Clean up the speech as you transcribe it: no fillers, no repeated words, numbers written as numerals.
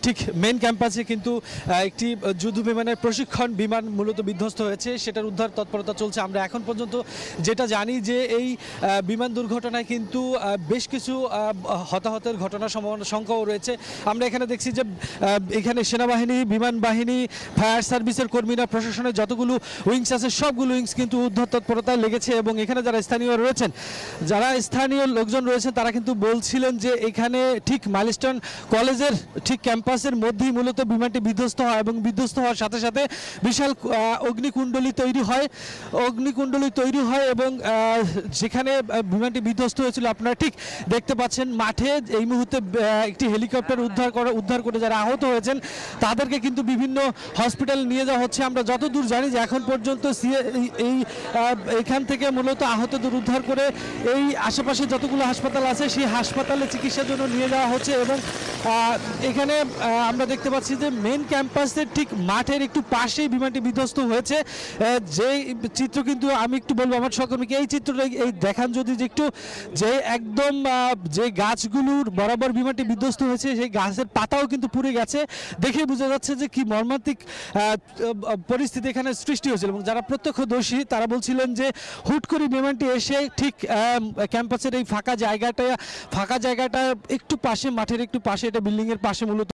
ঠিক মেন ক্যাম্পাসে কিন্তু একটি যুদ্ধ বিমানের প্রশিক্ষণ বিমান মূলত বিধ্বস্ত হয়েছে, সেটার উদ্ধার তৎপরতা চলছে। আমরা এখন পর্যন্ত যেটা জানি যে এই বিমান দুর্ঘটনায় কিন্তু বেশ কিছু হতাহতের ঘটনার সংখ্যাও রয়েছে। আমরা এখানে দেখছি যে এখানে সেনাবাহিনী, বিমান বাহিনী, ফায়ার সার্ভিসের কর্মীরা, প্রশাসনের যতগুলো উইংস আছে সবগুলো উইংস কিন্তু উদ্ধার তৎপরতায় লেগেছে। এবং এখানে যারা স্থানীয় লোকজন রয়েছেন তারা কিন্তু বলছিলেন যে এখানে ঠিক মাইলস্টোন কলেজের ঠিক ক্যাম্পাসের মধ্যেই মূলত বিমানটি বিধ্বস্ত হয় এবং বিধ্বস্ত হওয়ার সাথে সাথে বিশাল অগ্নিকুণ্ডলী তৈরি হয় এবং যেখানে বিমানটি বিধ্বস্ত হয়েছিল আপনারা ঠিক দেখতে পাচ্ছেন মাঠে এই মুহূর্তে একটি হেলিকপ্টার উদ্ধার করে যারা আহত হয়েছেন তাদেরকে কিন্তু বিভিন্ন হসপিটালে নিয়ে যাওয়া হচ্ছে। আমরা যতদূর জানি যে এখন পর্যন্ত এখান থেকে মূলত আহতদের উদ্ধার করে এই আশেপাশে যতগুলো হাসপাতাল আছে সেই হাসপাতালে চিকিৎসার জন্য নিয়ে যাওয়া হচ্ছে। এবং এখানে আমরা দেখতে পাচ্ছি যে মেন ক্যাম্পাসের ঠিক মাঠের একটু পাশেই বিমানটি বিধ্বস্ত হয়েছে। যে চিত্র কিন্তু আমি একটু বলবো আমার সহকর্মীকে, এই চিত্রটা এই দেখান যদি, যে একটু যে একদম যে গাছগুলোর বরাবর বিমানটি বিধ্বস্ত হয়েছে সেই গাছের পাতাও কিন্তু পুড়ে গেছে। দেখে বোঝা যাচ্ছে যে কি মর্মান্তিক পরিস্থিতি এখানে সৃষ্টি হয়েছিল। এবং যারা প্রত্যক্ষদর্শী তারা বলছিলেন যে হুট করে বিমানটি এসে ঠিক ক্যাম্পাসের এই ফাঁকা জায়গাটা একটু পাশে, মাঠের একটু পাশে, এটা বিল্ডিংয়ের পাশে মূলত